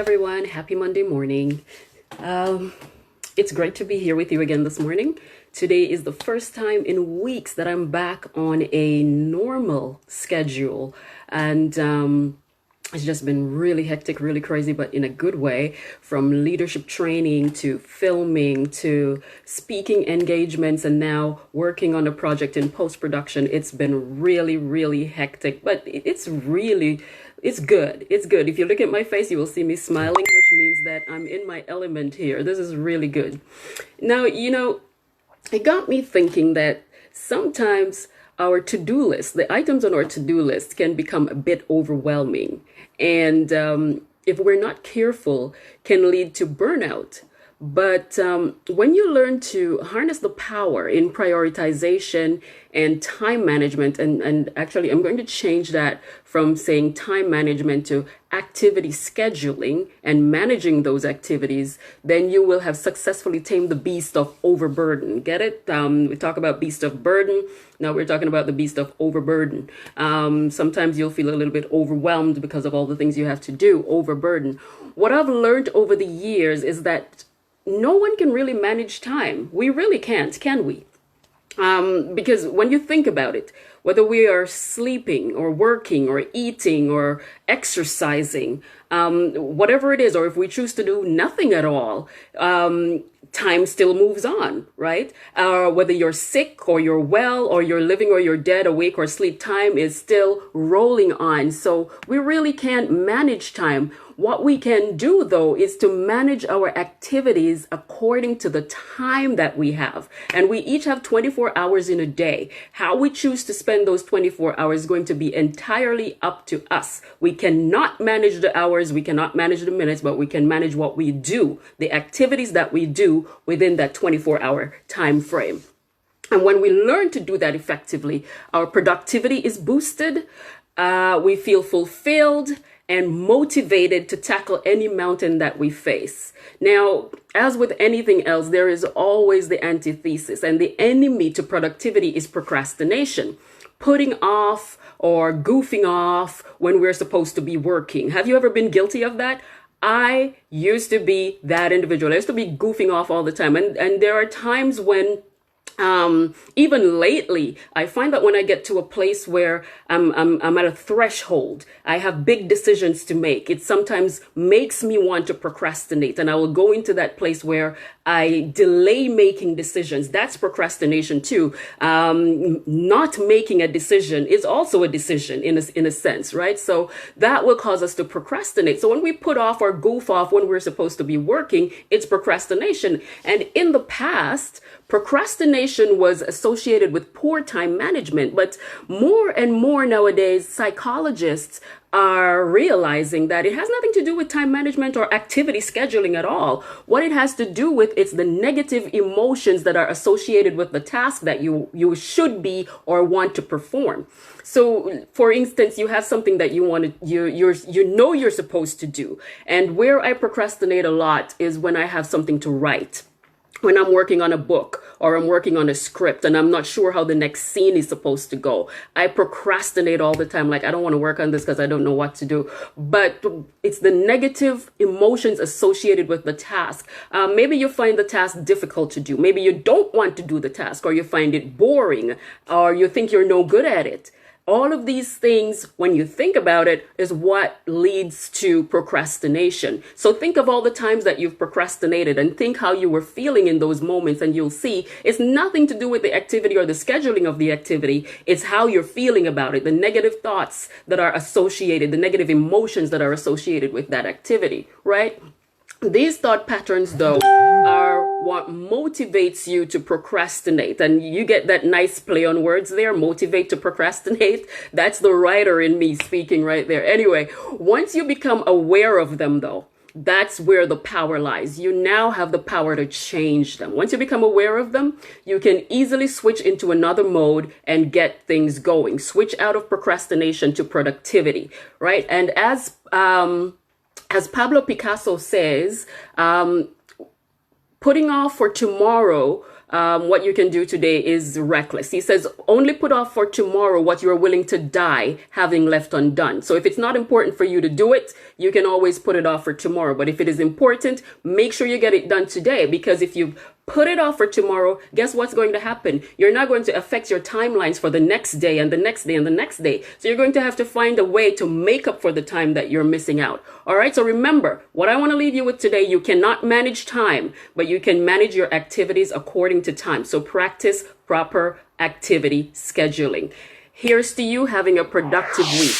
everyone. Happy Monday morning. It's great to be here with you again this morning. Today is the first time in weeks that I'm back on a normal schedule. And it's just been really hectic, really crazy, but in a good way, from leadership training to filming to speaking engagements and now working on a project in post-production. It's been really, really hectic, but it's good. It's good. If you look at my face, you will see me smiling, which means that I'm in my element here. This is really good. Now, it got me thinking that sometimes our to-do list, the items on our to-do list can become a bit overwhelming. And if we're not careful, can lead to burnout. But when you learn to harness the power in prioritization and time management, and actually I'm going to change that from saying time management to activity scheduling and managing those activities, then you will have successfully tamed the beast of overburden. Get it? We talk about beast of burden. Now we're talking about the beast of overburden. Sometimes you'll feel a little bit overwhelmed because of all the things you have to do, overburden. What I've learned over the years is that no one can really manage time. We really can't, can we? Because when you think about it, whether we are sleeping or working or eating or exercising, whatever it is, or if we choose to do nothing at all, time still moves on, right? Whether you're sick or you're well or you're living or you're dead, awake or asleep, time is still rolling on. So we really can't manage time. What we can do, though, is to manage our activities according to the time that we have. And we each have 24 hours in a day. How we choose to spend those 24 hours is going to be entirely up to us. We cannot manage the hours, we cannot manage the minutes, but we can manage what we do, the activities that we do within that 24-hour time frame. And when we learn to do that effectively, our productivity is boosted, we feel fulfilled and motivated to tackle any mountain that we face. Now, as with anything else, there is always the antithesis, and the enemy to productivity is procrastination, putting off or goofing off when we're supposed to be working. Have you ever been guilty of that? I used to be that individual. I used to be goofing off all the time. And there are times when even lately, I find that when I get to a place where I'm at a threshold, I have big decisions to make. It sometimes makes me want to procrastinate, and I will go into that place where I delay making decisions. That's procrastination too. Not making a decision is also a decision in a sense, right? So that will cause us to procrastinate. So when we put off or goof off when we're supposed to be working, it's procrastination. And in the past, procrastination was associated with poor time management, but more and more nowadays, psychologists are realizing that it has nothing to do with time management or activity scheduling at all. What it has to do with, it's the negative emotions that are associated with the task that you should be or want to perform. So, for instance, you have something that you want to, you're supposed to do. And where I procrastinate a lot is when I have something to write. When I'm working on a book or I'm working on a script and I'm not sure how the next scene is supposed to go, I procrastinate all the time. Like, I don't want to work on this because I don't know what to do. But it's the negative emotions associated with the task. Maybe you find the task difficult to do. Maybe you don't want to do the task, or you find it boring, or you think you're no good at it. All of these things, when you think about it, is what leads to procrastination. So think of all the times that you've procrastinated and think how you were feeling in those moments, and you'll see it's nothing to do with the activity or the scheduling of the activity. It's how you're feeling about it, the negative thoughts that are associated, the negative emotions that are associated with that activity, right? These thought patterns, though, are what motivates you to procrastinate. And you get that nice play on words there, motivate to procrastinate. That's the writer in me speaking right there. Anyway, once you become aware of them, though, that's where the power lies. You now have the power to change them. Once you become aware of them, you can easily switch into another mode and get things going. Switch out of procrastination to productivity, right? And as Pablo Picasso says, putting off for tomorrow what you can do today is reckless. He says, only put off for tomorrow what you're willing to die having left undone. So if it's not important for you to do it, you can always put it off for tomorrow. But if it is important, make sure you get it done today, because if you put it off for tomorrow, guess what's going to happen? You're not going to affect your timelines for the next day and the next day and the next day. So you're going to have to find a way to make up for the time that you're missing out. All right. So remember, what I want to leave you with today, you cannot manage time, but you can manage your activities according to time. So practice proper activity scheduling. Here's to you having a productive week.